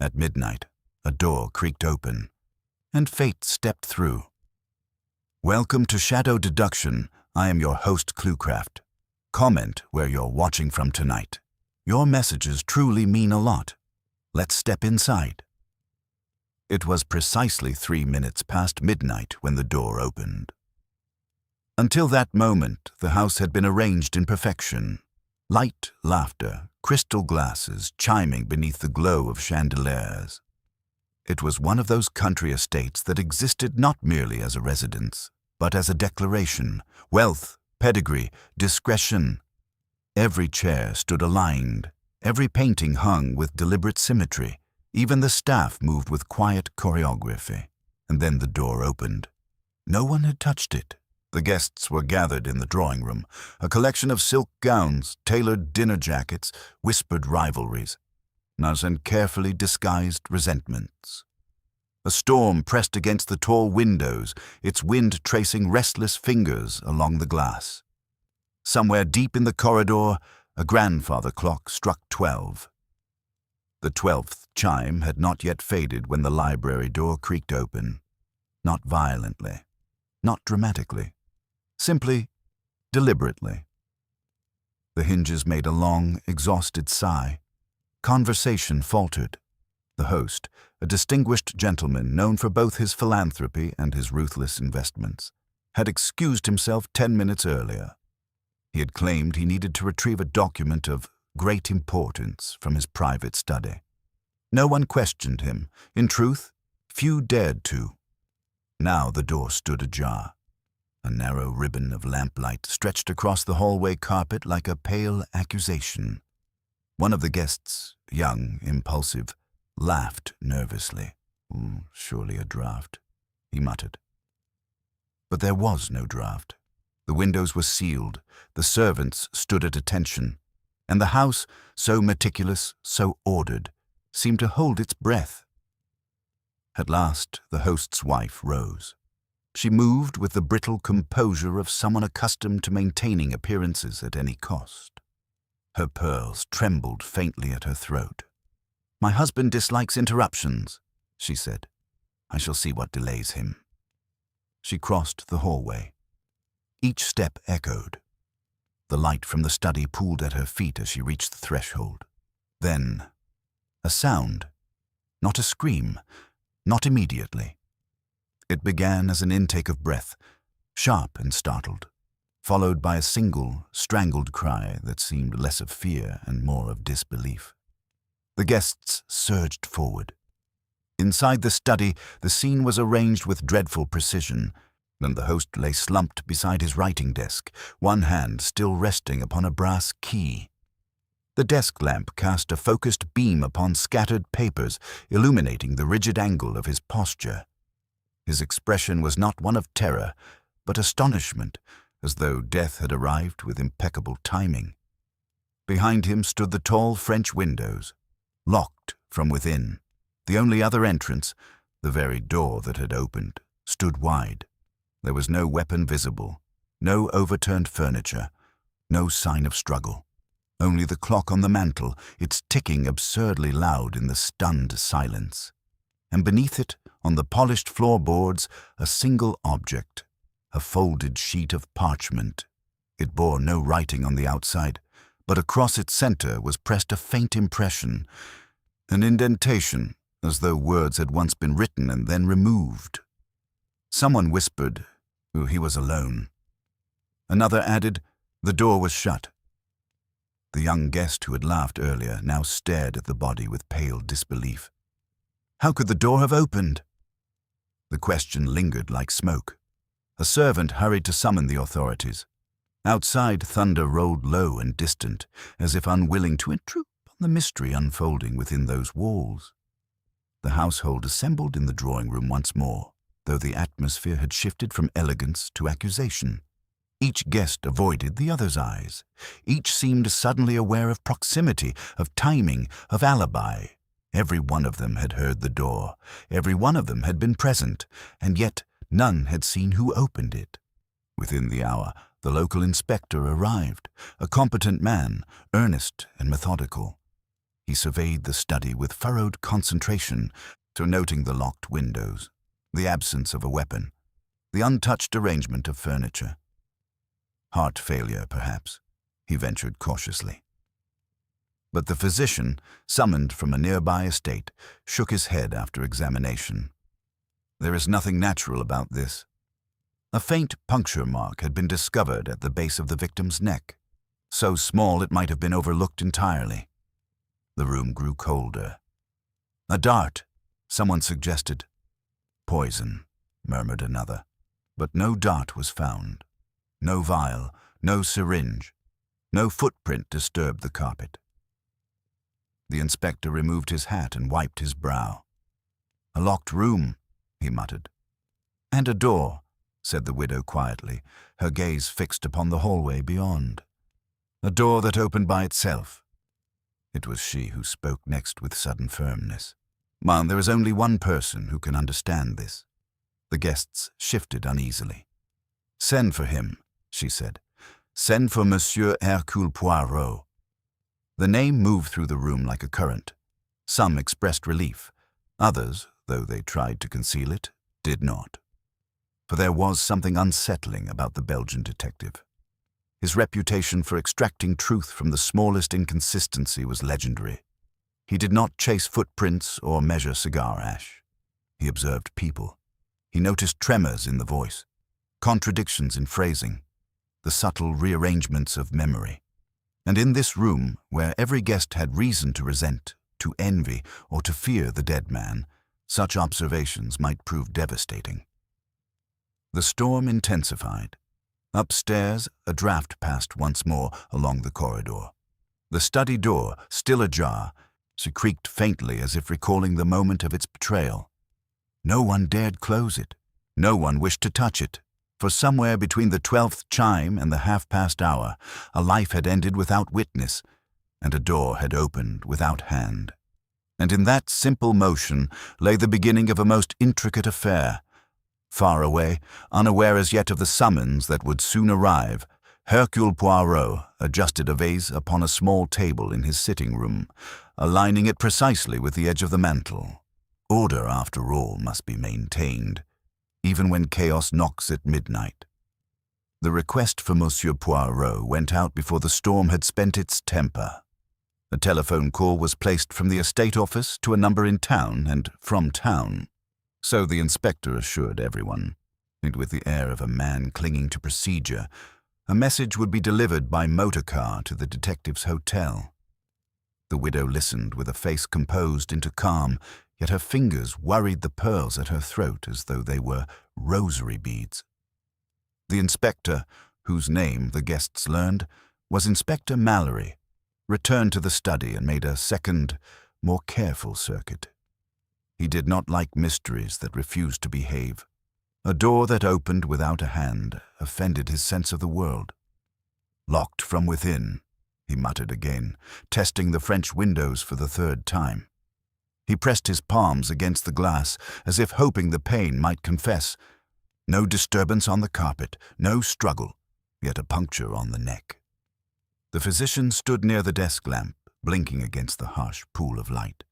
At midnight, a door creaked open, and fate stepped through. Welcome to Shadow Deduction. I am your host, Cluecraft. Comment where you're watching from tonight. Your messages truly mean a lot. Let's step inside. It was precisely 3 minutes past midnight when the door opened. Until that moment, the house had been arranged in perfection. Light, laughter, crystal glasses chiming beneath the glow of chandeliers. It was one of those country estates that existed not merely as a residence, but as a declaration: wealth, pedigree, discretion. Every chair stood aligned, every painting hung with deliberate symmetry. Even the staff moved with quiet choreography. And then the door opened. No one had touched it. The guests were gathered in the drawing room, a collection of silk gowns, tailored dinner jackets, whispered rivalries, and carefully disguised resentments. A storm pressed against the tall windows, its wind tracing restless fingers along the glass. Somewhere deep in the corridor, a grandfather clock struck 12. The 12th chime had not yet faded when the library door creaked open. Not violently, not dramatically. Simply, deliberately. The hinges made a long, exhausted sigh. Conversation faltered. The host, a distinguished gentleman known for both his philanthropy and his ruthless investments, had excused himself 10 minutes earlier. He had claimed he needed to retrieve a document of great importance from his private study. No one questioned him. In truth, few dared to. Now the door stood ajar. A narrow ribbon of lamplight stretched across the hallway carpet like a pale accusation. One of the guests, young, impulsive, laughed nervously. Surely a draft, he muttered. But there was no draft. The windows were sealed, the servants stood at attention, and the house, so meticulous, so ordered, seemed to hold its breath. At last, the host's wife rose. She moved with the brittle composure of someone accustomed to maintaining appearances at any cost. Her pearls trembled faintly at her throat. "My husband dislikes interruptions," she said. "I shall see what delays him." She crossed the hallway. Each step echoed. The light from the study pooled at her feet as she reached the threshold. Then, a sound. Not a scream. Not immediately. It began as an intake of breath, sharp and startled, followed by a single, strangled cry that seemed less of fear and more of disbelief. The guests surged forward. Inside the study, the scene was arranged with dreadful precision, and the host lay slumped beside his writing desk, one hand still resting upon a brass key. The desk lamp cast a focused beam upon scattered papers, illuminating the rigid angle of his posture. His expression was not one of terror, but astonishment, as though death had arrived with impeccable timing. Behind him stood the tall French windows, locked from within. The only other entrance, the very door that had opened, stood wide. There was no weapon visible, no overturned furniture, no sign of struggle. Only the clock on the mantel, its ticking absurdly loud in the stunned silence. And beneath it, on the polished floorboards, a single object, a folded sheet of parchment. It bore no writing on the outside, but across its center was pressed a faint impression, an indentation, as though words had once been written and then removed. Someone whispered, he was alone. Another added, the door was shut. The young guest who had laughed earlier now stared at the body with pale disbelief. How could the door have opened? The question lingered like smoke. A servant hurried to summon the authorities. Outside, thunder rolled low and distant, as if unwilling to intrude on the mystery unfolding within those walls. The household assembled in the drawing room once more, though the atmosphere had shifted from elegance to accusation. Each guest avoided the other's eyes. Each seemed suddenly aware of proximity, of timing, of alibi. Every one of them had heard the door. Every one of them had been present, and yet none had seen who opened it. Within the hour, the local inspector arrived, a competent man, earnest and methodical. He surveyed the study with furrowed concentration, noting the locked windows, the absence of a weapon, the untouched arrangement of furniture. Heart failure, perhaps, he ventured cautiously. But the physician, summoned from a nearby estate, shook his head after examination. There is nothing natural about this. A faint puncture mark had been discovered at the base of the victim's neck, so small it might have been overlooked entirely. The room grew colder. A dart, someone suggested. Poison, murmured another. But no dart was found. No vial, no syringe. No footprint disturbed the carpet. The inspector removed his hat and wiped his brow. A locked room, he muttered. And a door, said the widow quietly, her gaze fixed upon the hallway beyond. A door that opened by itself. It was she who spoke next with sudden firmness. "Man, there is only one person who can understand this." The guests shifted uneasily. "Send for him," she said. "Send for Monsieur Hercule Poirot." The name moved through the room like a current. Some expressed relief. Others, though they tried to conceal it, did not. For there was something unsettling about the Belgian detective. His reputation for extracting truth from the smallest inconsistency was legendary. He did not chase footprints or measure cigar ash. He observed people. He noticed tremors in the voice, contradictions in phrasing, the subtle rearrangements of memory. And in this room, where every guest had reason to resent, to envy, or to fear the dead man, such observations might prove devastating. The storm intensified. Upstairs, a draft passed once more along the corridor. The study door, still ajar, creaked faintly as if recalling the moment of its betrayal. No one dared close it. No one wished to touch it. For somewhere between the 12th chime and the half-past hour, a life had ended without witness, and a door had opened without hand. And in that simple motion lay the beginning of a most intricate affair. Far away, unaware as yet of the summons that would soon arrive, Hercule Poirot adjusted a vase upon a small table in his sitting room, aligning it precisely with the edge of the mantel. Order, after all, must be maintained, even when chaos knocks at midnight. The request for Monsieur Poirot went out before the storm had spent its temper. A telephone call was placed from the estate office to a number in town and from town. So the inspector assured everyone, and with the air of a man clinging to procedure, a message would be delivered by motor car to the detective's hotel. The widow listened with a face composed into calm, yet her fingers worried the pearls at her throat as though they were rosary beads. The inspector, whose name the guests learned was Inspector Mallory, returned to the study and made a second, more careful circuit. He did not like mysteries that refused to behave. A door that opened without a hand offended his sense of the world. "Locked from within," he muttered again, testing the French windows for the third time. He pressed his palms against the glass, as if hoping the pain might confess. No disturbance on the carpet, no struggle, yet a puncture on the neck. The physician stood near the desk lamp, blinking against the harsh pool of light.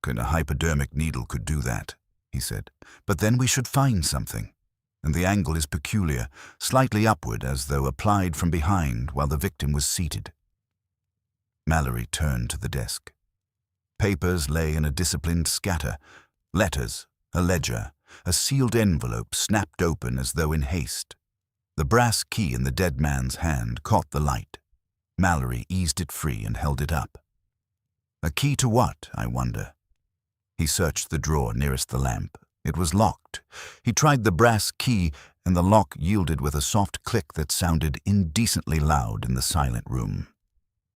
"A hypodermic needle could do that," he said. "But then we should find something. And the angle is peculiar, slightly upward as though applied from behind while the victim was seated." Mallory turned to the desk. Papers lay in a disciplined scatter. Letters, a ledger, a sealed envelope snapped open as though in haste. The brass key in the dead man's hand caught the light. Mallory eased it free and held it up. A key to what, I wonder? He searched the drawer nearest the lamp. It was locked. He tried the brass key, and the lock yielded with a soft click that sounded indecently loud in the silent room.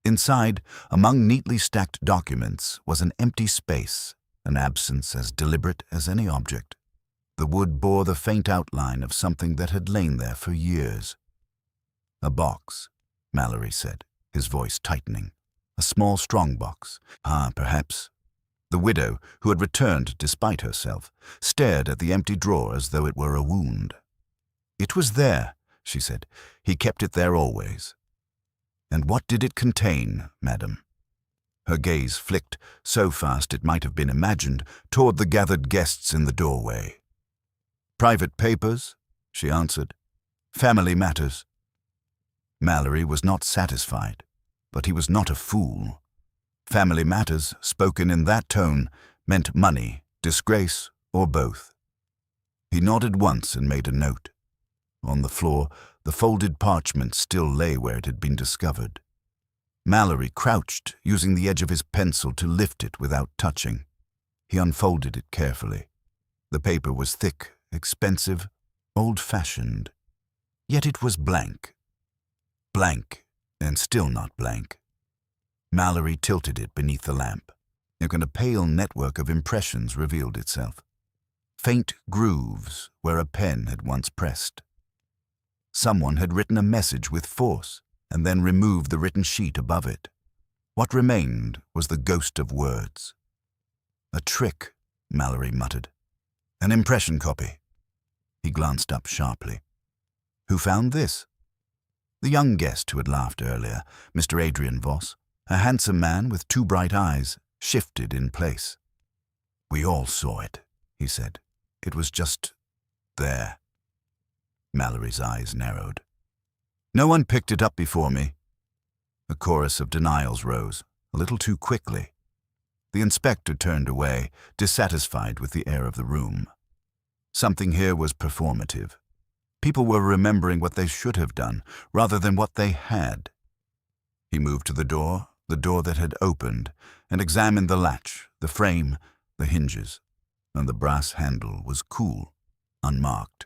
Inside, among neatly stacked documents, was an empty space, an absence as deliberate as any object. The wood bore the faint outline of something that had lain there for years. "A box," Mallory said, his voice tightening. "A small strong box. Ah, perhaps." The widow, who had returned despite herself, stared at the empty drawer as though it were a wound. "It was there," she said. "He kept it there always." "And what did it contain, madam?" Her gaze flicked, so fast it might have been imagined, toward the gathered guests in the doorway. "Private papers," she answered. "Family matters." Mallory was not satisfied, but he was not a fool. Family matters, spoken in that tone, meant money, disgrace, or both. He nodded once and made a note. On the floor, the folded parchment still lay where it had been discovered. Mallory crouched, using the edge of his pencil to lift it without touching. He unfolded it carefully. The paper was thick, expensive, old-fashioned. Yet it was blank. Blank, and still not blank. Mallory tilted it beneath the lamp, and a pale network of impressions revealed itself. Faint grooves where a pen had once pressed. Someone had written a message with force, and then removed the written sheet above it. What remained was the ghost of words. "A trick," Mallory muttered. "An impression copy." He glanced up sharply. "Who found this?" The young guest who had laughed earlier, Mr. Adrian Voss, a handsome man with 2 bright eyes, shifted in place. "We all saw it," he said. "It was just there." Mallory's eyes narrowed. "No one picked it up before me." A chorus of denials rose, a little too quickly. The inspector turned away, dissatisfied with the air of the room. Something here was performative. People were remembering what they should have done, rather than what they had. He moved to the door that had opened, and examined the latch, the frame, the hinges, and the brass handle was cool, unmarked.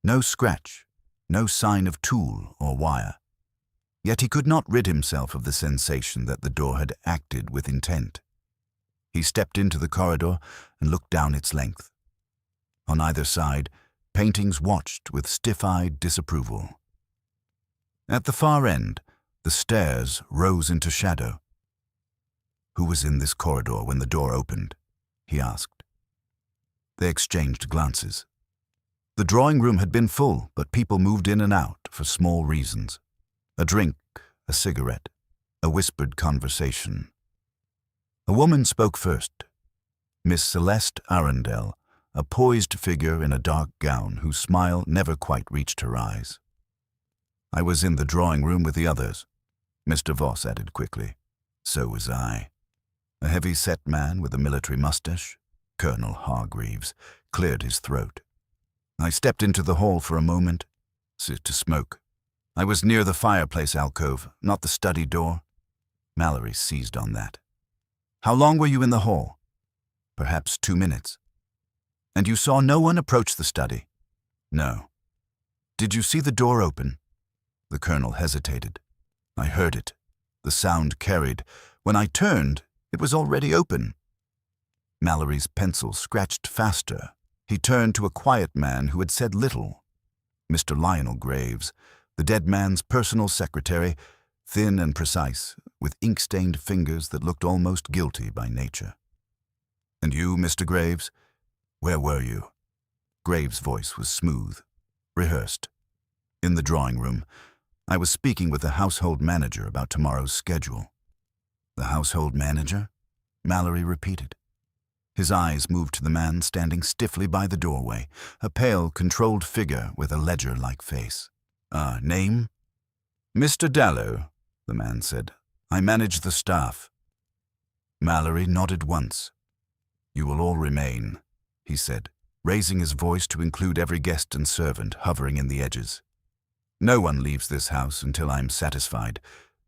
No scratch, no sign of tool or wire. Yet he could not rid himself of the sensation that the door had acted with intent. He stepped into the corridor and looked down its length. On either side, paintings watched with stiff-eyed disapproval. At the far end, the stairs rose into shadow. "Who was in this corridor when the door opened?" he asked. They exchanged glances. The drawing room had been full, but people moved in and out for small reasons. A drink, a cigarette, a whispered conversation. A woman spoke first. Miss Celeste Arundel, a poised figure in a dark gown whose smile never quite reached her eyes. "I was in the drawing room with the others," Mr. Voss added quickly. "So was I." A heavy-set man with a military mustache, Colonel Hargreaves, cleared his throat. "I stepped into the hall for a moment, to smoke. I was near the fireplace alcove, not the study door." Mallory seized on that. "How long were you in the hall?" "Perhaps 2 minutes." "And you saw no one approach the study?" "No." "Did you see the door open?" The colonel hesitated. "I heard it. The sound carried. When I turned, it was already open." Mallory's pencil scratched faster. He turned to a quiet man who had said little. Mr. Lionel Graves, the dead man's personal secretary, thin and precise, with ink-stained fingers that looked almost guilty by nature. "And you, Mr. Graves? Where were you?" Graves' voice was smooth, rehearsed. "In the drawing room. I was speaking with the household manager about tomorrow's schedule." "The household manager?" Mallory repeated. His eyes moved to the man standing stiffly by the doorway, a pale, controlled figure with a ledger-like face. Name?" "Mr. Dallow," the man said. "I manage the staff." Mallory nodded once. "You will all remain," he said, raising his voice to include every guest and servant hovering in the edges. "No one leaves this house until I'm satisfied.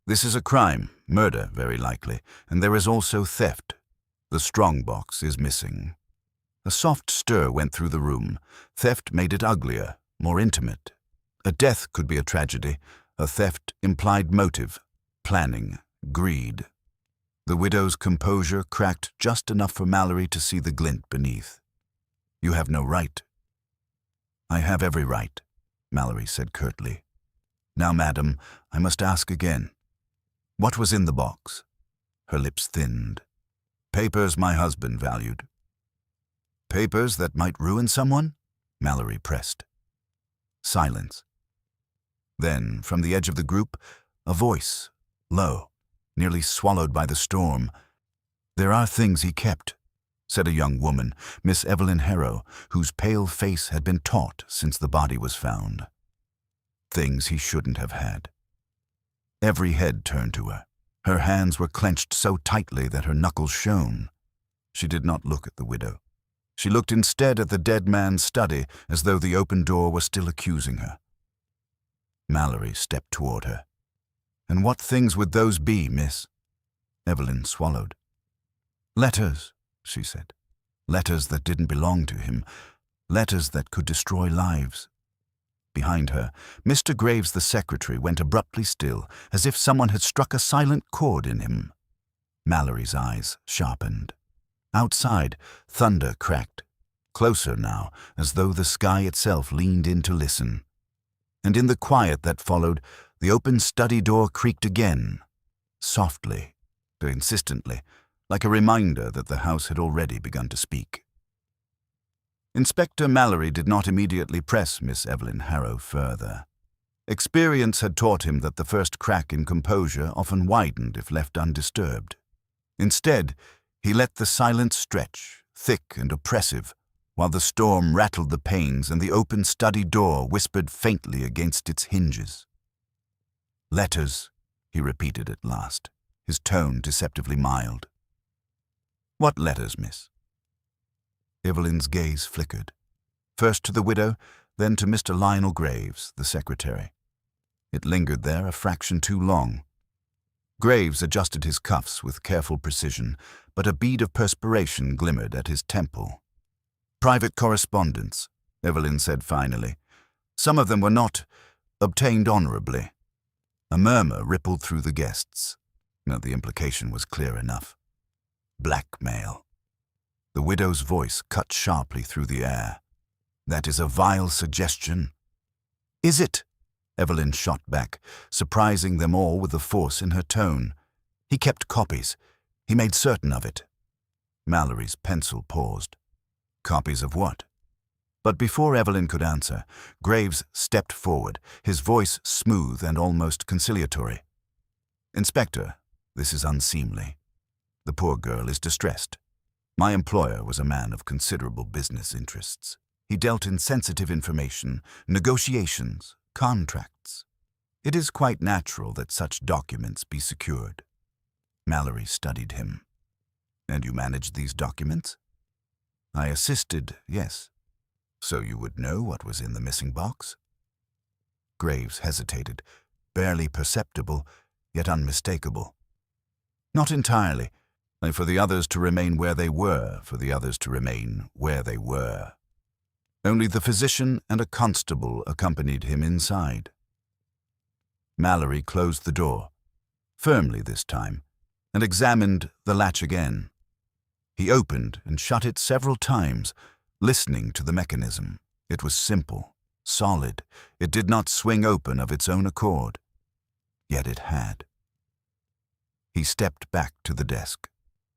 This is a crime, murder very likely, and there is also theft. The strongbox is missing." A soft stir went through the room. Theft made it uglier, more intimate. A death could be a tragedy. A theft implied motive, planning, greed. The widow's composure cracked just enough for Mallory to see the glint beneath. "You have no right." "I have every right," Mallory said curtly. "Now, madam, I must ask again. What was in the box?" Her lips thinned. "Papers my husband valued." "Papers that might ruin someone?" Mallory pressed. Silence. Then, from the edge of the group, a voice, low, nearly swallowed by the storm. "There are things he kept," said a young woman, Miss Evelyn Harrow, whose pale face had been taut since the body was found. Things he shouldn't have had. Every head turned to her. Her hands were clenched so tightly that her knuckles shone. She did not look at the widow. She looked instead at the dead man's study, as though the open door were still accusing her. Mallory stepped toward her. "And what things would those be, miss?" Evelyn swallowed. "Letters," she said. "Letters that didn't belong to him. Letters that could destroy lives." Behind her, Mr. Graves, the secretary, went abruptly still, as if someone had struck a silent chord in him. Mallory's eyes sharpened. Outside, thunder cracked, closer now, as though the sky itself leaned in to listen. And in the quiet that followed, the open study door creaked again, softly, insistently, like a reminder that the house had already begun to speak. Inspector Mallory did not immediately press Miss Evelyn Harrow further. Experience had taught him that the first crack in composure often widened if left undisturbed. Instead, he let the silence stretch, thick and oppressive, while the storm rattled the panes and the open study door whispered faintly against its hinges. "Letters," he repeated at last, his tone deceptively mild. "What letters, miss?" Evelyn's gaze flickered, first to the widow, then to Mr. Lionel Graves, the secretary. It lingered there a fraction too long. Graves adjusted his cuffs with careful precision, but a bead of perspiration glimmered at his temple. "Private correspondence," Evelyn said finally. "Some of them were not obtained honorably." A murmur rippled through the guests. The implication was clear enough. Blackmail. The widow's voice cut sharply through the air. "That is a vile suggestion." "Is it?" Evelyn shot back, surprising them all with the force in her tone. "He kept copies. He made certain of it." Mallory's pencil paused. "Copies of what?" But before Evelyn could answer, Graves stepped forward, his voice smooth and almost conciliatory. "Inspector, this is unseemly. The poor girl is distressed. My employer was a man of considerable business interests. He dealt in sensitive information, negotiations, contracts. It is quite natural that such documents be secured." Mallory studied him. "And you managed these documents?" "I assisted, yes." "So you would know what was in the missing box?" Graves hesitated, barely perceptible, yet unmistakable. "Not entirely. And for the others to remain where they were, Only the physician and a constable accompanied him inside." Mallory closed the door, firmly this time, and examined the latch again. He opened and shut it several times, listening to the mechanism. It was simple, solid. It did not swing open of its own accord. Yet it had. He stepped back to the desk.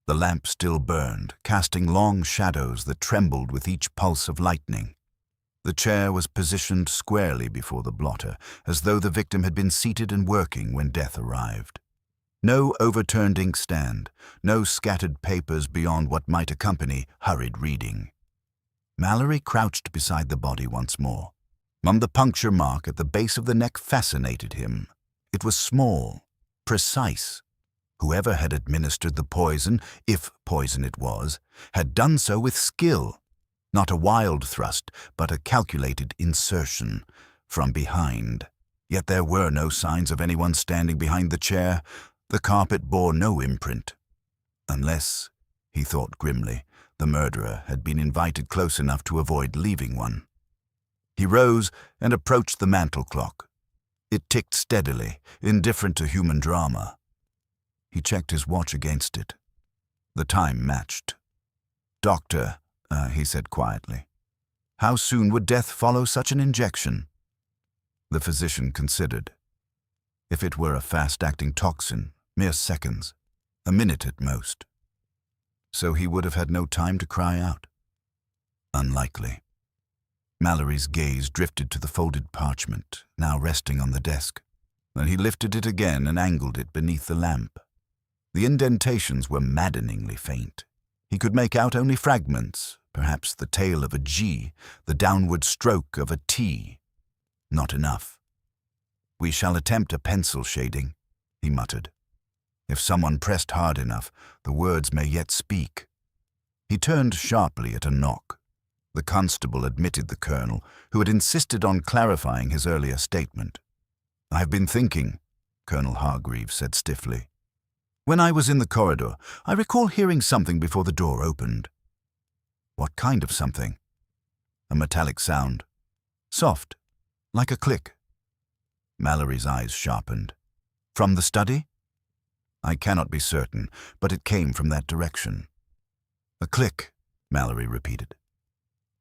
The lamp still burned, casting long shadows that trembled with each pulse of lightning. The chair was positioned squarely before the blotter, as though the victim had been seated and working when death arrived. No overturned inkstand, no scattered papers beyond what might accompany hurried reading. Mallory crouched beside the body once more. The puncture mark at the base of the neck fascinated him. It was small, precise. Whoever had administered the poison, if poison it was, had done so with skill. Not a wild thrust, but a calculated insertion from behind. Yet there were no signs of anyone standing behind the chair. The carpet bore no imprint. Unless, he thought grimly, the murderer had been invited close enough to avoid leaving one. He rose and approached the mantel clock. It ticked steadily, indifferent to human drama. He checked his watch against it. The time matched. "Doctor," he said quietly, "how soon would death follow such an injection?" The physician considered. If it were a fast-acting toxin, mere seconds, a minute at most. So he would have had no time to cry out. Unlikely. Mallory's gaze drifted to the folded parchment, now resting on the desk. Then he lifted it again and angled it beneath the lamp. The indentations were maddeningly faint. He could make out only fragments, perhaps the tail of a G, the downward stroke of a T. Not enough. "We shall attempt a pencil shading," he muttered. "If someone pressed hard enough, the words may yet speak." He turned sharply at a knock. The constable admitted the colonel, who had insisted on clarifying his earlier statement. "I've been thinking," Colonel Hargreaves said stiffly. "When I was in the corridor, I recall hearing something before the door opened." "What kind of something?" "A metallic sound. Soft, like a click." Mallory's eyes sharpened. "From the study?" "I cannot be certain, but it came from that direction." "A click," Mallory repeated.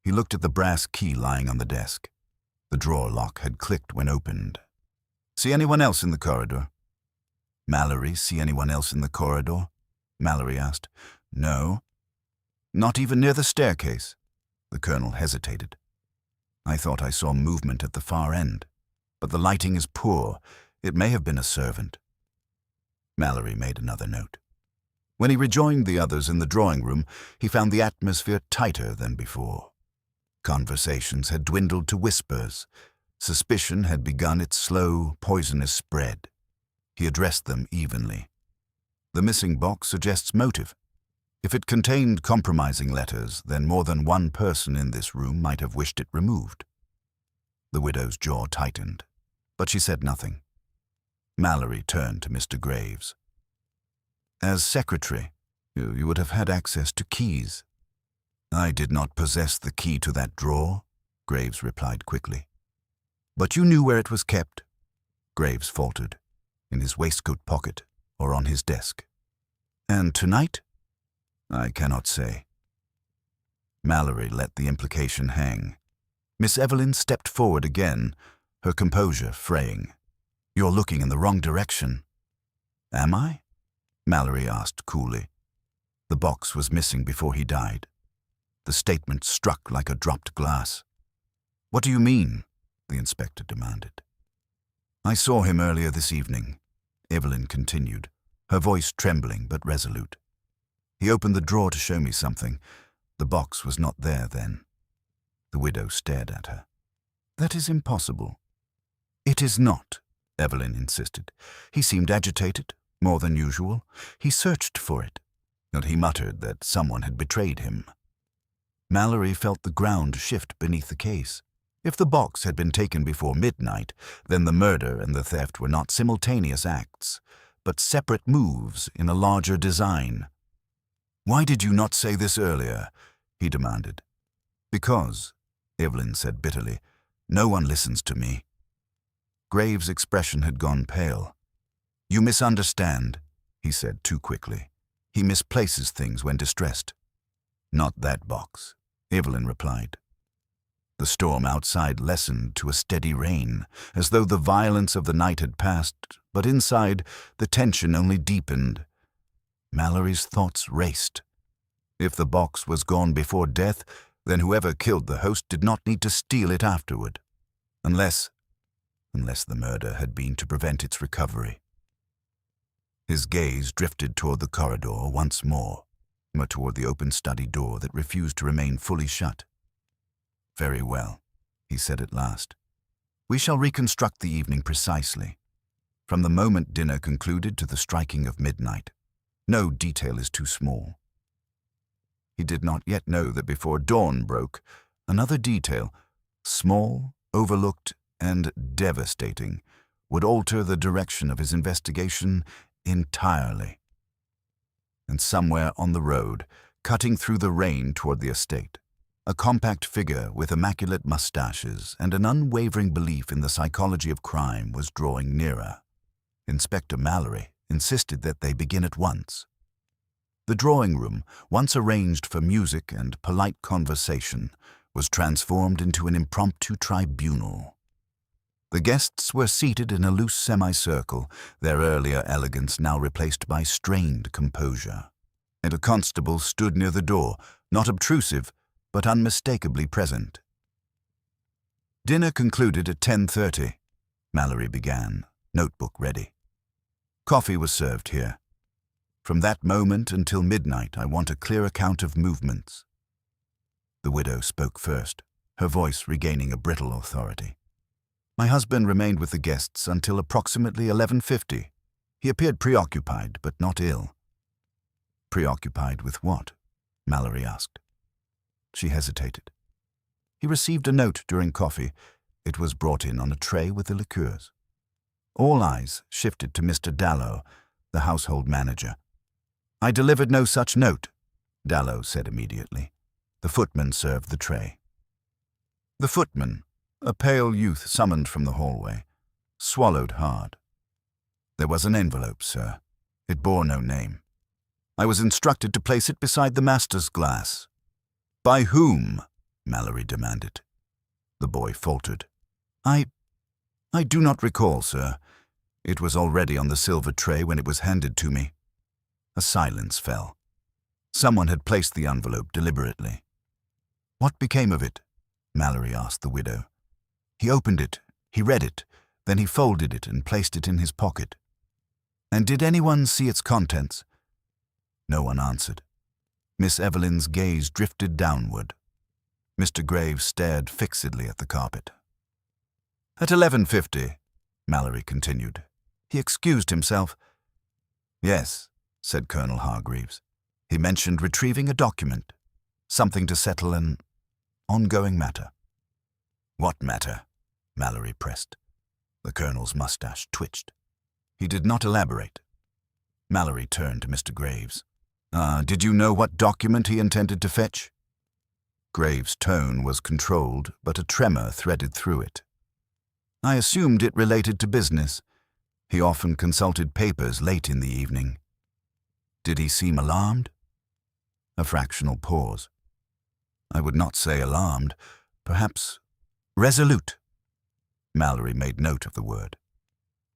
He looked at the brass key lying on the desk. The drawer lock had clicked when opened. "See anyone else in the corridor?" "Mallory, see anyone else in the corridor?" Mallory asked. "No." "Not even near the staircase?" The colonel hesitated. "I thought I saw movement at the far end, but the lighting is poor. It may have been a servant." Mallory made another note. When he rejoined the others in the drawing room, he found the atmosphere tighter than before. Conversations had dwindled to whispers. Suspicion had begun its slow, poisonous spread. He addressed them evenly. "The missing box suggests motive. If it contained compromising letters, then more than one person in this room might have wished it removed." The widow's jaw tightened, but she said nothing. Mallory turned to Mr. Graves. "As secretary, you would have had access to keys." "I did not possess the key to that drawer," Graves replied quickly. "But you knew where it was kept?" Graves faltered. "In his waistcoat pocket or on his desk." "And tonight?" "I cannot say." Mallory let the implication hang. Miss Evelyn stepped forward again, her composure fraying. "You're looking in the wrong direction." "Am I?" Mallory asked coolly. "The box was missing before he died." The statement struck like a dropped glass. "What do you mean?" the inspector demanded. "I saw him earlier this evening," Evelyn continued, her voice trembling but resolute. "He opened the drawer to show me something. The box was not there then." The widow stared at her. "That is impossible." "It is not," Evelyn insisted. "He seemed agitated, more than usual. He searched for it, and he muttered that someone had betrayed him." Mallory felt the ground shift beneath the case. If the box had been taken before midnight, then the murder and the theft were not simultaneous acts, but separate moves in a larger design. "Why did you not say this earlier?" he demanded. "Because," Evelyn said bitterly, "no one listens to me." Graves' expression had gone pale. "You misunderstand," he said too quickly. "He misplaces things when distressed." "Not that box," Evelyn replied. The storm outside lessened to a steady rain, as though the violence of the night had passed, but inside, the tension only deepened. Mallory's thoughts raced. If the box was gone before death, then whoever killed the host did not need to steal it afterward. Unless the murder had been to prevent its recovery. His gaze drifted toward the corridor once more, but toward the open study door that refused to remain fully shut. "Very well," he said at last. "We shall reconstruct the evening precisely. From the moment dinner concluded to the striking of midnight. No detail is too small." He did not yet know that before dawn broke, another detail, small, overlooked, and devastating, would alter the direction of his investigation entirely. And somewhere on the road, cutting through the rain toward the estate, a compact figure with immaculate mustaches and an unwavering belief in the psychology of crime was drawing nearer. Inspector Mallory insisted that they begin at once. The drawing room, once arranged for music and polite conversation, was transformed into an impromptu tribunal. The guests were seated in a loose semicircle, their earlier elegance now replaced by strained composure. And a constable stood near the door, not obtrusive, but unmistakably present. Dinner concluded at 10:30, Mallory began, notebook ready. Coffee was served here. From that moment until midnight, I want a clear account of movements." The widow spoke first, her voice regaining a brittle authority. "My husband remained with the guests until approximately 11:50. He appeared preoccupied, but not ill." "Preoccupied with what?" Mallory asked. She hesitated. "He received a note during coffee. It was brought in on a tray with the liqueurs." All eyes shifted to Mr. Dallow, the household manager. "I delivered no such note," Dallow said immediately. The footman served the tray. The footman, a pale youth summoned from the hallway, swallowed hard. "There was an envelope, sir. It bore no name. I was instructed to place it beside the master's glass." "By whom?" Mallory demanded. The boy faltered. I do not recall, sir. It was already on the silver tray when it was handed to me." A silence fell. Someone had placed the envelope deliberately. "What became of it?" Mallory asked the widow. "He opened it, he read it, then he folded it and placed it in his pocket." "And did anyone see its contents?" No one answered. Miss Evelyn's gaze drifted downward. Mr. Graves stared fixedly at the carpet. "At 11:50, Mallory continued. "He excused himself." "Yes," said Colonel Hargreaves. "He mentioned retrieving a document, something to settle an ongoing matter." "What matter?" Mallory pressed. The colonel's mustache twitched. He did not elaborate. Mallory turned to Mr. Graves. Did you know what document he intended to fetch?" Graves' tone was controlled, but a tremor threaded through it. "I assumed it related to business. He often consulted papers late in the evening." "Did he seem alarmed?" A fractional pause. "I would not say alarmed, perhaps resolute." Mallory made note of the word.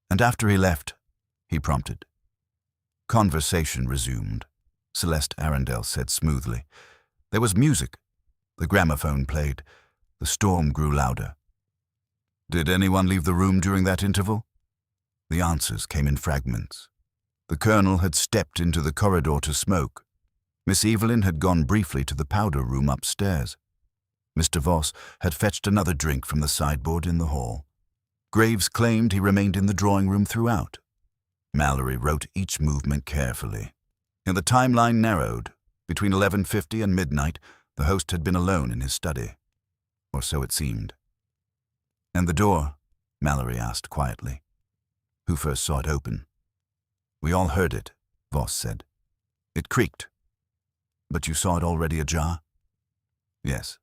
"And after he left," he prompted. Conversation resumed. Celeste Arundel said smoothly. "There was music. The gramophone played. The storm grew louder." "Did anyone leave the room during that interval?" The answers came in fragments. The colonel had stepped into the corridor to smoke. Miss Evelyn had gone briefly to the powder room upstairs. Mr. Voss had fetched another drink from the sideboard in the hall. Graves claimed he remained in the drawing room throughout. Mallory wrote each movement carefully. And the timeline narrowed. Between 11:50 and midnight, the host had been alone in his study. Or so it seemed. "And the door?" Mallory asked quietly. "Who first saw it open?" "We all heard it," Voss said. "It creaked." "But you saw it already ajar?" "Yes."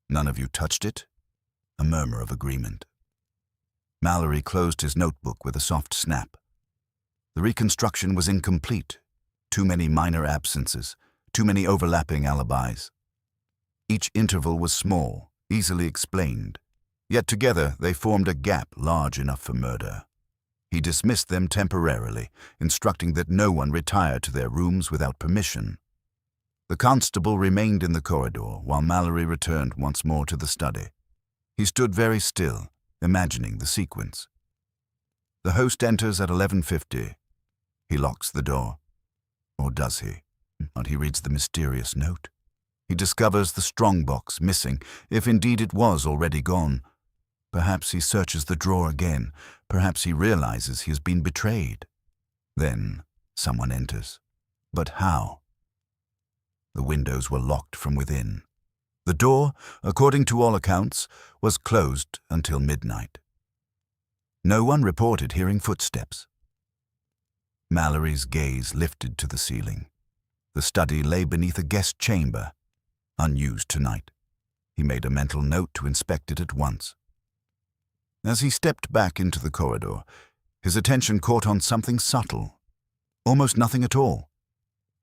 "None of you touched it?" A murmur of agreement. Mallory closed his notebook with a soft snap. The reconstruction was incomplete. Too many minor absences, too many overlapping alibis. Each interval was small, easily explained, yet together they formed a gap large enough for murder. He dismissed them temporarily, instructing that no one retire to their rooms without permission. The constable remained in the corridor while Mallory returned once more to the study. He stood very still, imagining the sequence. The host enters at 11:50. He locks the door. Or does he? But he reads the mysterious note. He discovers the strongbox missing, if indeed it was already gone. Perhaps he searches the drawer again. Perhaps he realizes he has been betrayed. Then someone enters. But how? The windows were locked from within. The door, according to all accounts, was closed until midnight. No one reported hearing footsteps. Mallory's gaze lifted to the ceiling. The study lay beneath a guest chamber, unused tonight. He made a mental note to inspect it at once. As he stepped back into the corridor, his attention caught on something subtle, almost nothing at all.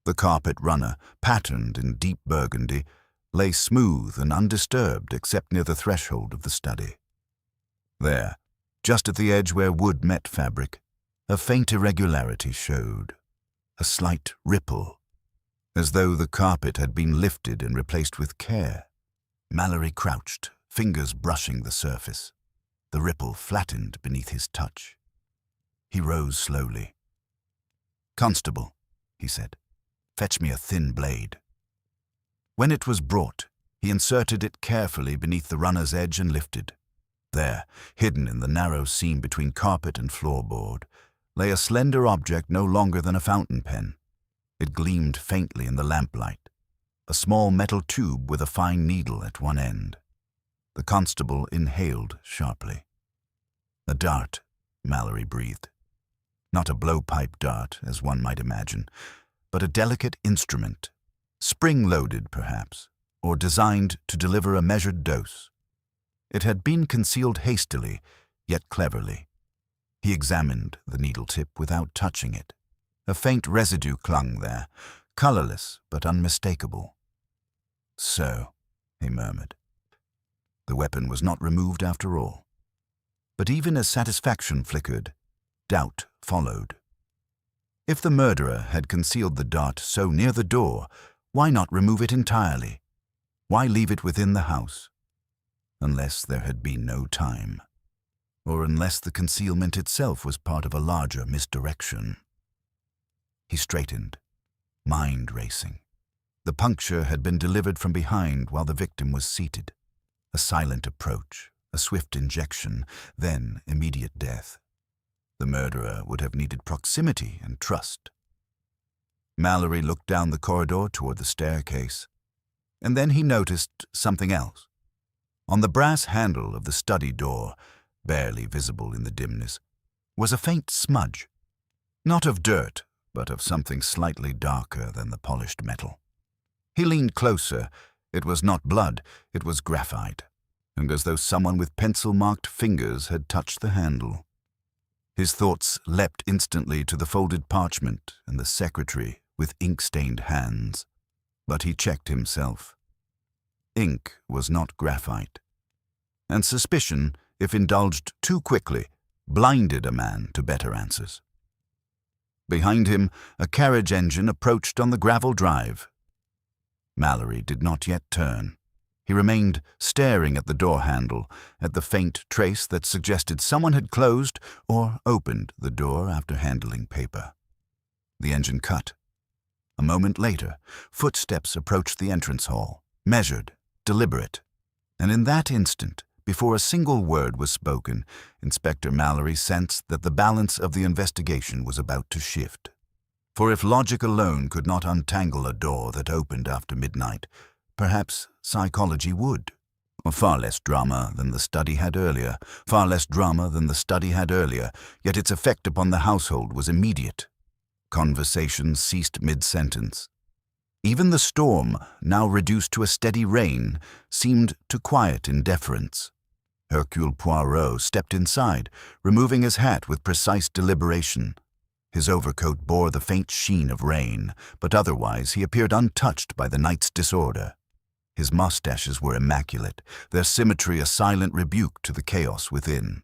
The carpet runner, patterned in deep burgundy, lay smooth and undisturbed except near the threshold of the study. There, just at the edge where wood met fabric, a faint irregularity showed, a slight ripple, as though the carpet had been lifted and replaced with care. Mallory crouched, fingers brushing the surface. The ripple flattened beneath his touch. He rose slowly. "Constable," he said. "Fetch me a thin blade." When it was brought, he inserted it carefully beneath the runner's edge and lifted. There, hidden in the narrow seam between carpet and floorboard, lay a slender object no longer than a fountain pen. It gleamed faintly in the lamplight, a small metal tube with a fine needle at one end. The constable inhaled sharply. "A dart," Mallory breathed. Not a blowpipe dart, as one might imagine, but a delicate instrument, spring-loaded perhaps, or designed to deliver a measured dose. It had been concealed hastily, yet cleverly. He examined the needle tip without touching it. A faint residue clung there, colorless but unmistakable. "So," he murmured. The weapon was not removed after all. But even as satisfaction flickered, doubt followed. If the murderer had concealed the dart so near the door, why not remove it entirely? Why leave it within the house? Unless there had been no time. Or unless the concealment itself was part of a larger misdirection. He straightened, mind racing. The puncture had been delivered from behind while the victim was seated. A silent approach, a swift injection, then immediate death. The murderer would have needed proximity and trust. Mallory looked down the corridor toward the staircase, and then he noticed something else. On the brass handle of the study door, barely visible in the dimness, was a faint smudge. Not of dirt, but of something slightly darker than the polished metal. He leaned closer. It was not blood, it was graphite, and as though someone with pencil-marked fingers had touched the handle. His thoughts leapt instantly to the folded parchment and the secretary with ink-stained hands. But he checked himself. Ink was not graphite. And suspicion, if indulged too quickly, blinded a man to better answers. Behind him, a carriage engine approached on the gravel drive. Mallory did not yet turn. He remained staring at the door handle, at the faint trace that suggested someone had closed or opened the door after handling paper. The engine cut. A moment later, footsteps approached the entrance hall, measured, deliberate. And in that instant, before a single word was spoken, Inspector Mallory sensed that the balance of the investigation was about to shift. For if logic alone could not untangle a door that opened after midnight, perhaps psychology would. Far less drama than the study had earlier, yet its effect upon the household was immediate. Conversation ceased mid-sentence. Even the storm, now reduced to a steady rain, seemed to quiet in deference. Hercule Poirot stepped inside, removing his hat with precise deliberation. His overcoat bore the faint sheen of rain, but otherwise he appeared untouched by the night's disorder. His mustaches were immaculate, their symmetry a silent rebuke to the chaos within.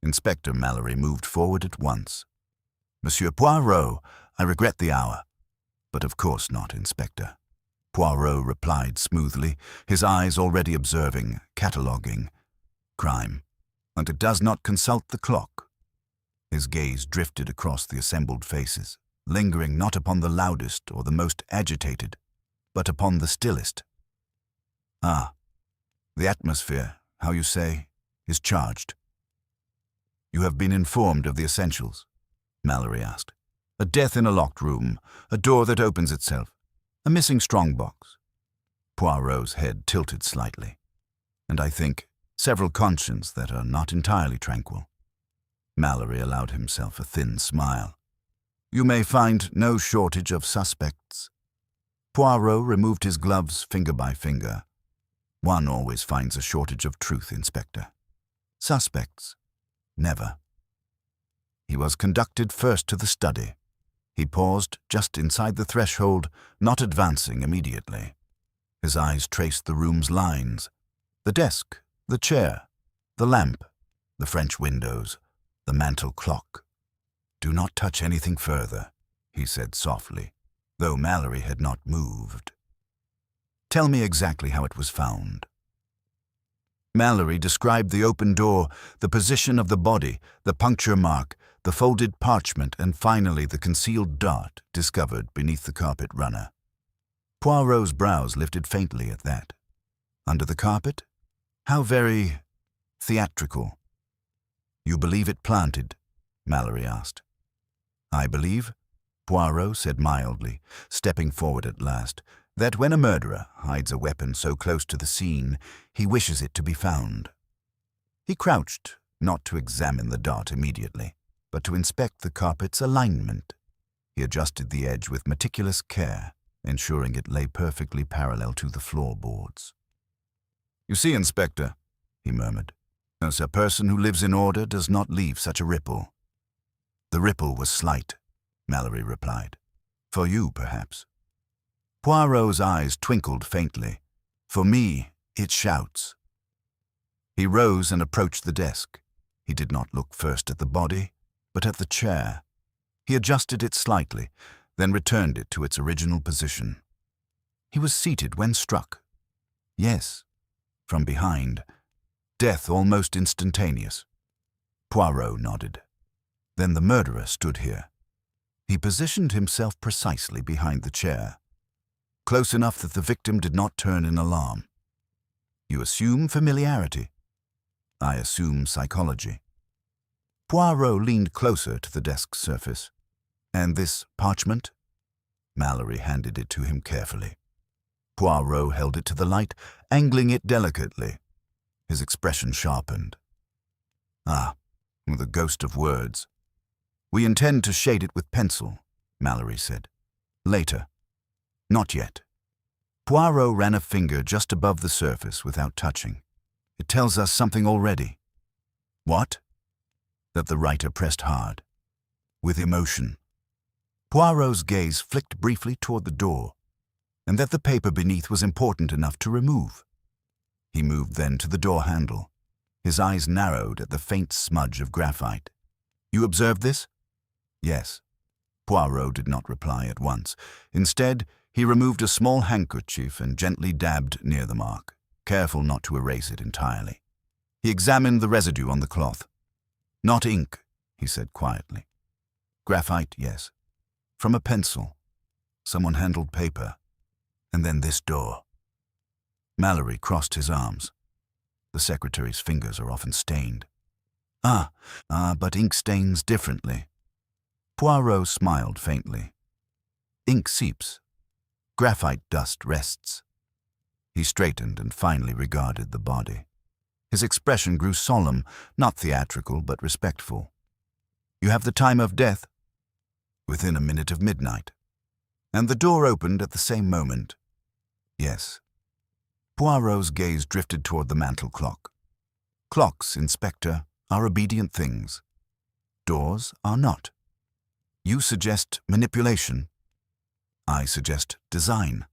Inspector Mallory moved forward at once. "Monsieur Poirot, I regret the hour." "But of course not, Inspector." Poirot replied smoothly, his eyes already observing, cataloguing. "Crime, and it does not consult the clock." His gaze drifted across the assembled faces, lingering not upon the loudest or the most agitated, but upon the stillest. "Ah, the atmosphere, how you say, is charged." "You have been informed of the essentials?" Mallory asked. "A death in a locked room, a door that opens itself, a missing strongbox." Poirot's head tilted slightly. "And I think several consciences that are not entirely tranquil." Mallory allowed himself a thin smile. "You may find no shortage of suspects." Poirot removed his gloves finger by finger. "One always finds a shortage of truth, Inspector. Suspects, never." He was conducted first to the study. He paused just inside the threshold, not advancing immediately. His eyes traced the room's lines, the desk, the chair, the lamp, the French windows, the mantel clock. "Do not touch anything further," he said softly, though Mallory had not moved. "Tell me exactly how it was found." Mallory described the open door, the position of the body, the puncture mark, the folded parchment, and finally the concealed dart discovered beneath the carpet runner. Poirot's brows lifted faintly at that. Under the carpet? How very theatrical. "You believe it planted?" Mallory asked. "I believe," Poirot said mildly, stepping forward at last, "that when a murderer hides a weapon so close to the scene, he wishes it to be found." He crouched, not to examine the dart immediately, but to inspect the carpet's alignment. He adjusted the edge with meticulous care, ensuring it lay perfectly parallel to the floorboards. "You see, Inspector," he murmured, "as a person who lives in order does not leave such a ripple." "The ripple was slight," Mallory replied. "For you, perhaps." Poirot's eyes twinkled faintly. "For me, it shouts." He rose and approached the desk. He did not look first at the body, but at the chair. He adjusted it slightly, then returned it to its original position. He was seated when struck. Yes, from behind. Death almost instantaneous. Poirot nodded. Then the murderer stood here. He positioned himself precisely behind the chair, close enough that the victim did not turn in alarm. You assume familiarity. I assume psychology. Poirot leaned closer to the desk's surface. "And this parchment?" Mallory handed it to him carefully. Poirot held it to the light, angling it delicately. His expression sharpened. "Ah, the ghost of words. We intend to shade it with pencil," Mallory said. "Later. Not yet." Poirot ran a finger just above the surface without touching. "It tells us something already." "What?" That the writer pressed hard. With emotion. Poirot's gaze flicked briefly toward the door, and that the paper beneath was important enough to remove. He moved then to the door handle. His eyes narrowed at the faint smudge of graphite. "You observed this?" "Yes." Poirot did not reply at once. Instead, he removed a small handkerchief and gently dabbed near the mark, careful not to erase it entirely. He examined the residue on the cloth. "Not ink," he said quietly. "Graphite, yes. From a pencil. Someone handled paper. And then this door." Mallory crossed his arms. The secretary's fingers are often stained. But ink stains differently." Poirot smiled faintly. "Ink seeps. Graphite dust rests." He straightened and finally regarded the body. His expression grew solemn, not theatrical, but respectful. "You have the time of death?" "Within a minute of midnight." "And the door opened at the same moment?" "Yes." Poirot's gaze drifted toward the mantel clock. "Clocks, Inspector, are obedient things. Doors are not. You suggest manipulation. I suggest design."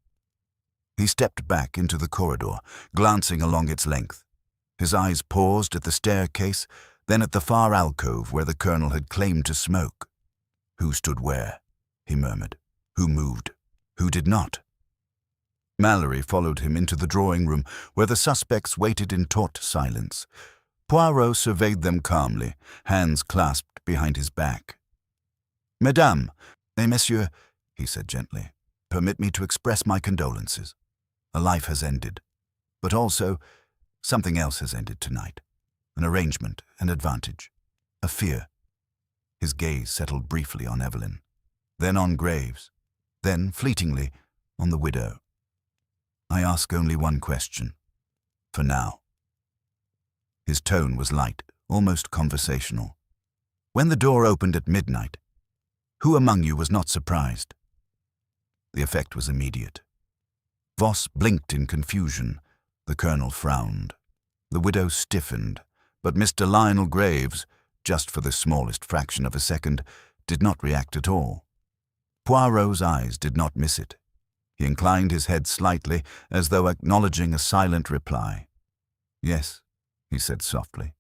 He stepped back into the corridor, glancing along its length. His eyes paused at the staircase, then at the far alcove where the colonel had claimed to smoke. "Who stood where?" he murmured. "Who moved? Who did not?" Mallory followed him into the drawing room, where the suspects waited in taut silence. Poirot surveyed them calmly, hands clasped behind his back. "Mesdames et messieurs," he said gently, "permit me to express my condolences. A life has ended, but also something else has ended tonight. An arrangement, an advantage, a fear." His gaze settled briefly on Evelyn, then on Graves, then, fleetingly, on the widow. "I ask only one question, for now." His tone was light, almost conversational. "When the door opened at midnight, who among you was not surprised?" The effect was immediate. Voss blinked in confusion. The colonel frowned. The widow stiffened, but Mr. Lionel Graves, just for the smallest fraction of a second, did not react at all. Poirot's eyes did not miss it. He inclined his head slightly, as though acknowledging a silent reply. "Yes," he said softly.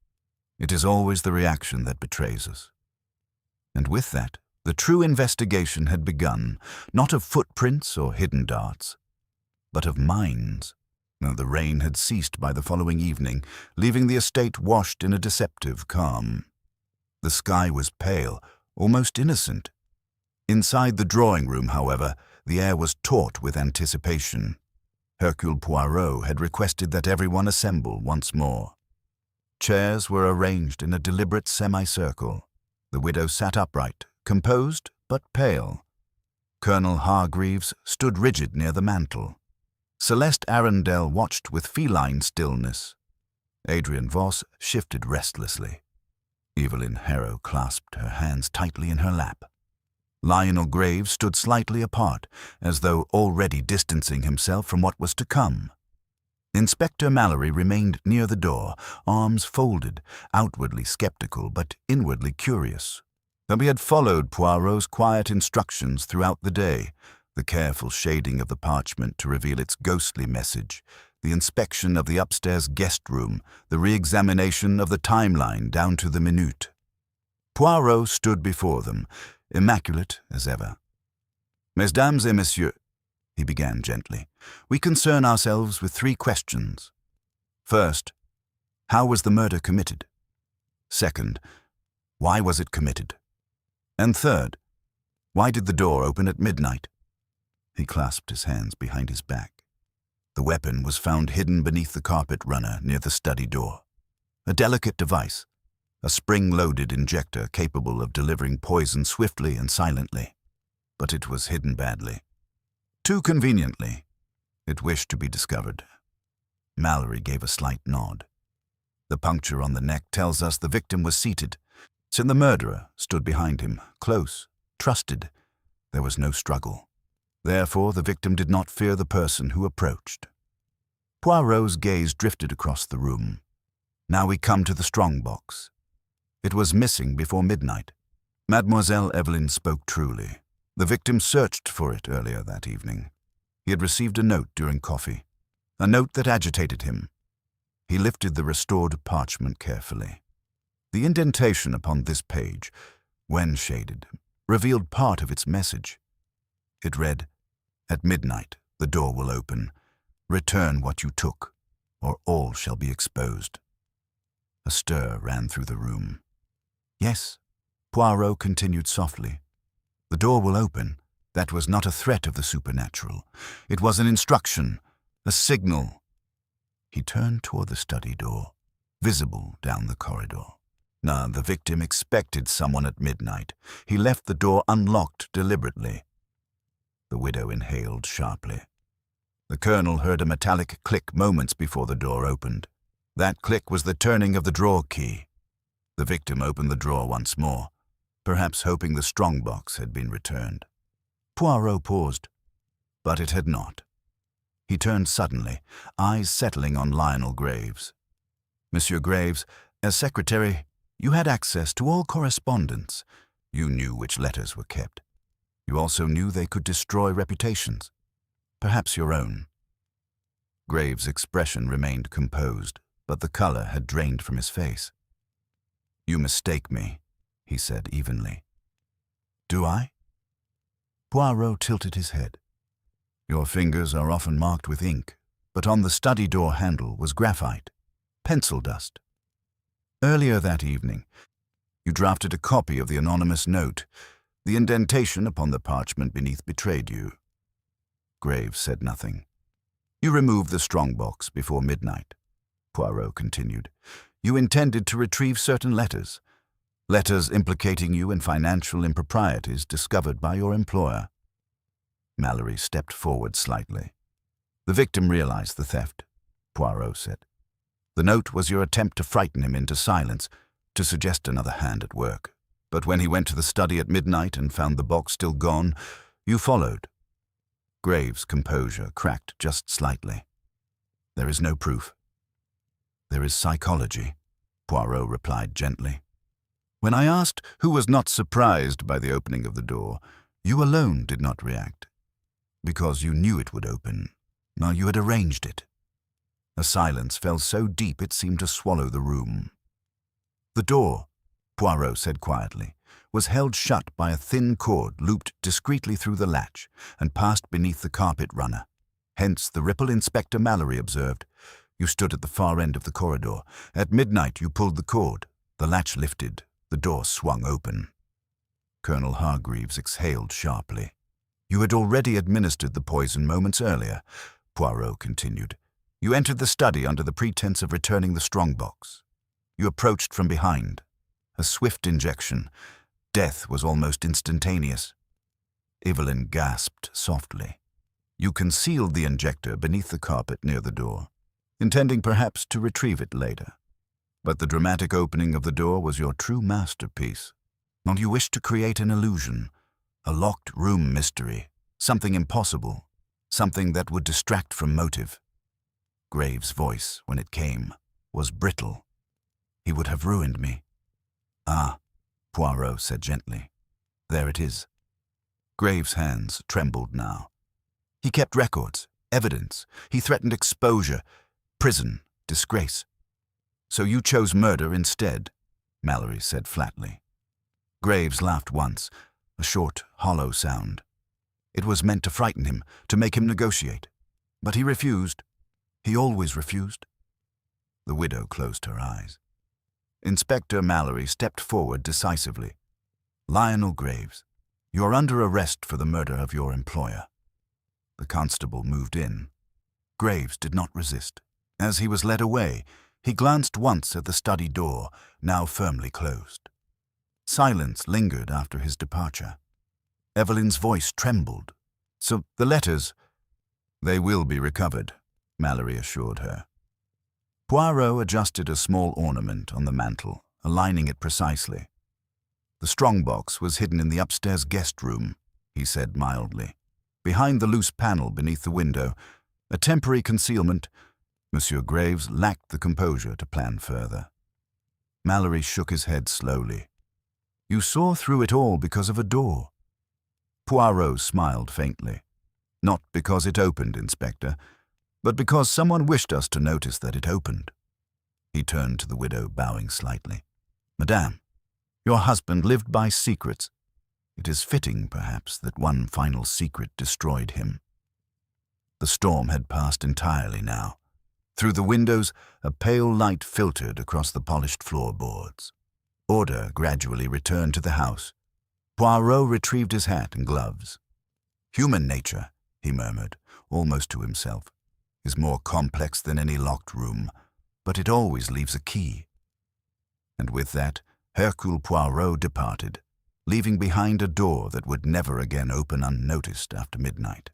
"It is always the reaction that betrays us." And with that, the true investigation had begun, not of footprints or hidden darts, but of minds. The rain had ceased by the following evening, leaving the estate washed in a deceptive calm. The sky was pale, almost innocent. Inside the drawing room, however, the air was taut with anticipation. Hercule Poirot had requested that everyone assemble once more. Chairs were arranged in a deliberate semicircle. The widow sat upright, composed but pale. Colonel Hargreaves stood rigid near the mantel. Celeste Arundel watched with feline stillness. Adrian Voss shifted restlessly. Evelyn Harrow clasped her hands tightly in her lap. Lionel Graves stood slightly apart, as though already distancing himself from what was to come. Inspector Mallory remained near the door, arms folded, outwardly skeptical but inwardly curious. He had followed Poirot's quiet instructions throughout the day, the careful shading of the parchment to reveal its ghostly message, the inspection of the upstairs guest room, the re-examination of the timeline down to the minute. Poirot stood before them, immaculate as ever. "Mesdames et messieurs," he began gently, "we concern ourselves with 3 questions. First, how was the murder committed? Second, why was it committed? And third, why did the door open at midnight?" He clasped his hands behind his back. The weapon was found hidden beneath the carpet runner near the study door. A delicate device, a spring-loaded injector capable of delivering poison swiftly and silently. But it was hidden badly. Too conveniently. It wished to be discovered. Mallory gave a slight nod. The puncture on the neck tells us the victim was seated. So the murderer stood behind him, close, trusted. There was no struggle. Therefore, the victim did not fear the person who approached. Poirot's gaze drifted across the room. Now we come to the strong-box. It was missing before midnight. Mademoiselle Evelyn spoke truly. The victim searched for it earlier that evening. He had received a note during coffee, a note that agitated him. He lifted the restored parchment carefully. The indentation upon this page, when shaded, revealed part of its message. It read, "At midnight, the door will open. Return what you took, or all shall be exposed." A stir ran through the room. "Yes," Poirot continued softly. "The door will open. That was not a threat of the supernatural. It was an instruction, a signal." He turned toward the study door, visible down the corridor. Now, the victim expected someone at midnight. He left the door unlocked deliberately. The widow inhaled sharply. The colonel heard a metallic click moments before the door opened. That click was the turning of the drawer key. The victim opened the drawer once more, perhaps hoping the strong-box had been returned. Poirot paused, but it had not. He turned suddenly, eyes settling on Lionel Graves. "Monsieur Graves, as secretary, you had access to all correspondence. You knew which letters were kept. You also knew they could destroy reputations, perhaps your own." Graves' expression remained composed, but the color had drained from his face. "You mistake me," he said evenly. "Do I?" Poirot tilted his head. "Your fingers are often marked with ink, but on the study door handle was graphite, pencil dust. Earlier that evening, you drafted a copy of the anonymous note. The indentation upon the parchment beneath betrayed you." Graves said nothing. "You removed the strong-box before midnight," Poirot continued. "You intended to retrieve certain letters implicating you in financial improprieties discovered by your employer." Mallory stepped forward slightly. "The victim realized the theft," Poirot said. "The note was your attempt to frighten him into silence, to suggest another hand at work. But when he went to the study at midnight and found the box still gone, you followed." Graves' composure cracked just slightly. "There is no proof." "There is psychology," Poirot replied gently. "When I asked who was not surprised by the opening of the door, you alone did not react. Because you knew it would open. Now you had arranged it." A silence fell so deep it seemed to swallow the room. "The door," Poirot said quietly, "was held shut by a thin cord looped discreetly through the latch and passed beneath the carpet runner. Hence the ripple Inspector Mallory observed. You stood at the far end of the corridor. At midnight you pulled the cord. The latch lifted. The door swung open. Colonel Hargreaves exhaled sharply. "You had already administered the poison moments earlier," Poirot continued. "You entered the study under the pretense of returning the strongbox. You approached from behind. A swift injection. Death was almost instantaneous." Evelyn gasped softly. "You concealed the injector beneath the carpet near the door, intending perhaps to retrieve it later. But the dramatic opening of the door was your true masterpiece. And you wished to create an illusion, a locked room mystery, something impossible, something that would distract from motive." Graves' voice, when it came, was brittle. "He would have ruined me." "Ah," Poirot said gently. "There it is." Graves' hands trembled now. "He kept records, evidence. He threatened exposure, prison, disgrace." "So you chose murder instead," Mallory said flatly. Graves laughed once, a short, hollow sound. "It was meant to frighten him, to make him negotiate. But he refused. He always refused." The widow closed her eyes. Inspector Mallory stepped forward decisively. "Lionel Graves, you are under arrest for the murder of your employer." The constable moved in. Graves did not resist. As he was led away, he glanced once at the study door, now firmly closed. Silence lingered after his departure. Evelyn's voice trembled. "So the letters—" "They will be recovered," Mallory assured her. Poirot adjusted a small ornament on the mantel, aligning it precisely. "The strongbox was hidden in the upstairs guest room," he said mildly. "Behind the loose panel beneath the window, a temporary concealment." Monsieur Graves lacked the composure to plan further. Mallory shook his head slowly. "You saw through it all because of a door." Poirot smiled faintly. "Not because it opened, Inspector, but because someone wished us to notice that it opened." He turned to the widow, bowing slightly. "Madame, your husband lived by secrets. It is fitting, perhaps, that one final secret destroyed him." The storm had passed entirely now. Through the windows, a pale light filtered across the polished floorboards. Order gradually returned to the house. Poirot retrieved his hat and gloves. "Human nature," he murmured, almost to himself, "is more complex than any locked room, but it always leaves a key." And with that, Hercule Poirot departed, leaving behind a door that would never again open unnoticed after midnight.